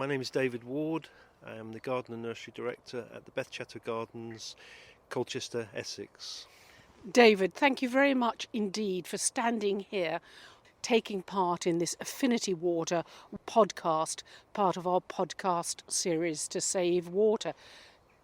My name is David Ward. I am the Garden and Nursery Director at the Beth Chatto Gardens, Colchester, Essex. David, thank you very much indeed for standing here, taking part in this Affinity Water podcast, part of our podcast series to save water.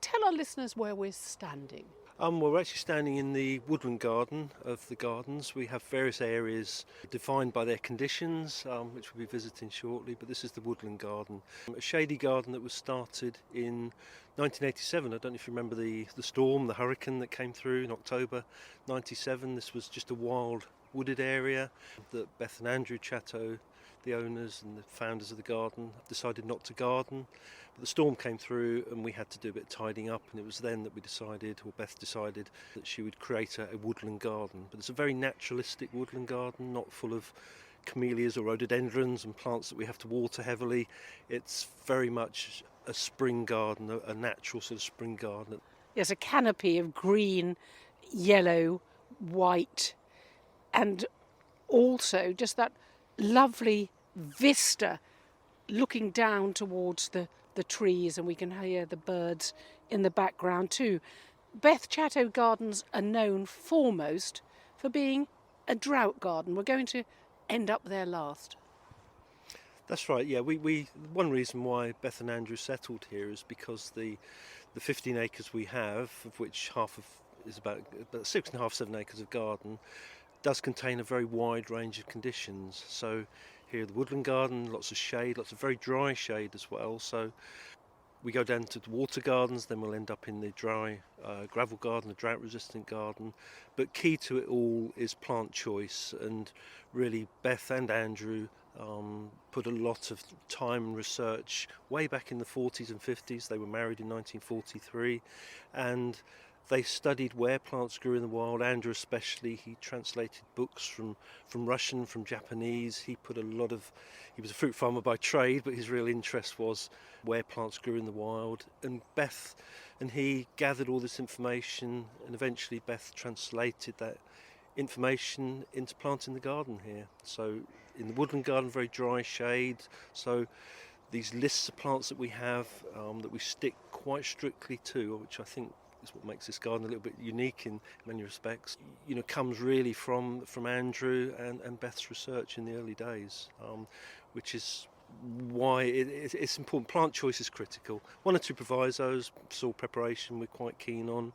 Tell our listeners where we're standing. Well, we're actually standing in the woodland garden of the gardens. We have various areas defined by their conditions, which we'll be visiting shortly, but this is the woodland garden. A shady garden that was started in 1987. I don't know if you remember the storm, the hurricane that came through in October 97. This was just a wild wooded area that Beth and Andrew Chatto, the owners and the founders of the garden, decided not to garden. But the storm came through and we had to do a bit of tidying up, and it was then that we decided, or Beth decided, that she would create a woodland garden. But it's a very naturalistic woodland garden, not full of camellias or rhododendrons and plants that we have to water heavily. It's very much a spring garden, a natural sort of spring garden. There's a canopy of green, yellow, white, and also just that lovely vista looking down towards the trees, and we can hear the birds in the background too. Beth Chatto Gardens are known foremost for being a drought garden. We're going to end up there last. That's right, yeah. We one reason why Beth and Andrew settled here is because the 15 acres we have, of which half of is about 6.5, 7 acres of garden, does contain a very wide range of conditions. So here the woodland garden, lots of shade, lots of very dry shade as well. So we go down to the water gardens, then we'll end up in the dry gravel garden, the drought resistant garden. But key to it all is plant choice, and really Beth and Andrew put a lot of time and research way back in the 40s and 50s. They were married in 1943, and they studied where plants grew in the wild. Andrew especially, he translated books from Russian, from Japanese. He was a fruit farmer by trade, but his real interest was where plants grew in the wild. And Beth and he gathered all this information, and eventually Beth translated that information into planting the garden here. So in the woodland garden, very dry shade. So these lists of plants that we have that we stick quite strictly to, which I think is what makes this garden a little bit unique in many respects, comes really from Andrew and Beth's research in the early days, which is why it's important. Plant choice is critical. One or two provisos. Soil preparation we're quite keen on.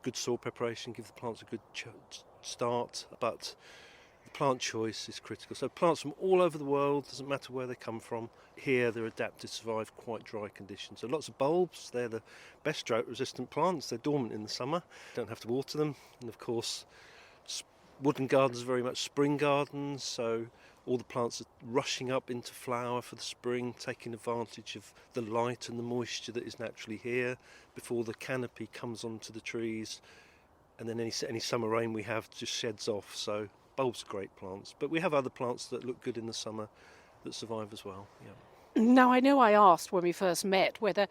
Good soil preparation, give the plants a good start, but the plant choice is critical. So plants from all over the world, doesn't matter where they come from, here they're adapted to survive quite dry conditions. So lots of bulbs, they're the best drought resistant plants. They're dormant in the summer, don't have to water them. And of course woodland gardens are very much spring gardens, so all the plants are rushing up into flower for the spring, taking advantage of the light and the moisture that is naturally here before the canopy comes onto the trees, and then any summer rain we have just sheds off. So bulbs are great plants, but we have other plants that look good in the summer that survive as well. Yeah. Now, I know I asked when we first met whether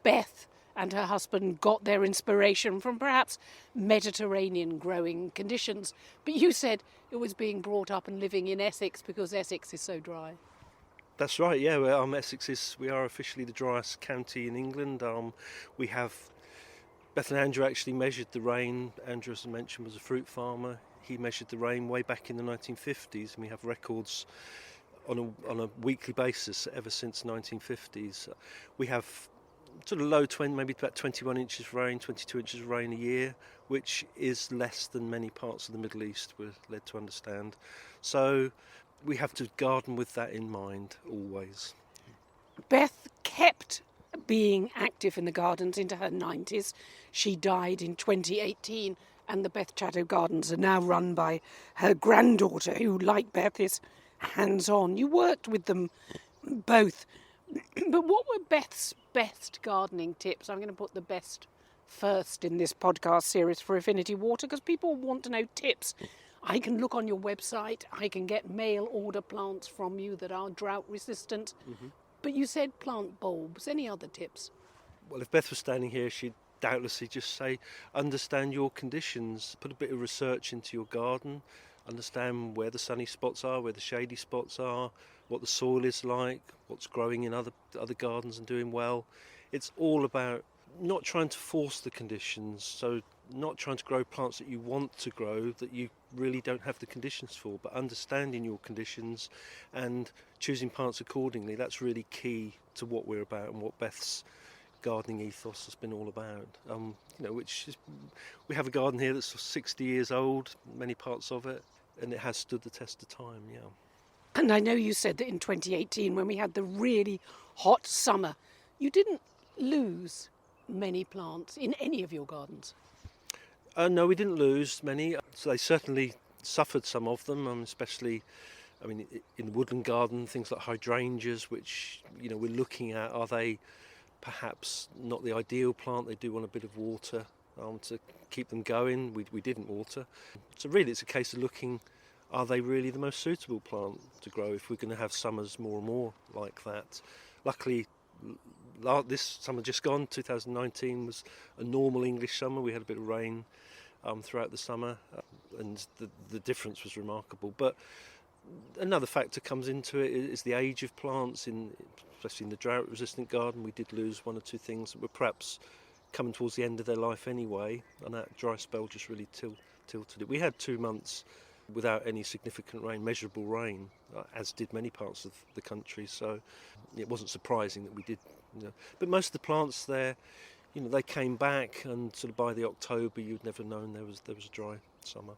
Beth and her husband got their inspiration from perhaps Mediterranean growing conditions, but you said it was being brought up and living in Essex because Essex is so dry. That's right, yeah. We are officially the driest county in England. We have Beth and Andrew actually measured the rain. Andrew, as I mentioned, was a fruit farmer. He measured the rain way back in the 1950s, and we have records on a weekly basis ever since the 1950s. We have sort of low 20, maybe about 21 inches of rain, 22 inches of rain a year, which is less than many parts of the Middle East, we're led to understand. So we have to garden with that in mind always. Beth kept being active in the gardens into her 90s. She died in 2018, and the Beth Chatto Gardens are now run by her granddaughter, who, like Beth, is hands-on. You worked with them both. But what were Beth's best gardening tips? I'm going to put the best first in this podcast series for Affinity Water, because people want to know tips. I can look on your website. I can get mail order plants from you that are drought resistant. Mm-hmm. But you said plant bulbs. Any other tips? Well, if Beth was standing here, she'd doubtlessly just say, understand your conditions, put a bit of research into your garden, understand where the sunny spots are, where the shady spots are, what the soil is like, what's growing in other gardens and doing well. It's all about not trying to force the conditions, so not trying to grow plants that you want to grow that you really don't have the conditions for, but understanding your conditions and choosing plants accordingly. That's really key to what we're about and what Beth's gardening ethos has been all about. Which is, we have a garden here that's 60 years old, many parts of it, and it has stood the test of time. Yeah. And I know you said that in 2018, when we had the really hot summer, you didn't lose many plants in any of your gardens. No, we didn't lose many. So they certainly suffered, some of them, especially, in the woodland garden, things like hydrangeas, which we're looking at. Are they perhaps not the ideal plant? They do want a bit of water to keep them going. We didn't water. So really it's a case of looking, are they really the most suitable plant to grow if we're going to have summers more and more like that? Luckily, this summer just gone, 2019, was a normal English summer. We had a bit of rain throughout the summer, and the difference was remarkable. But another factor comes into it is the age of plants, especially in the drought-resistant garden. We did lose one or two things that were perhaps coming towards the end of their life anyway, and that dry spell just really tilted it. We had 2 months without any significant rain, measurable rain, as did many parts of the country, so it wasn't surprising that we did. But most of the plants there, they came back, and sort of by the October you'd never known there was a dry summer.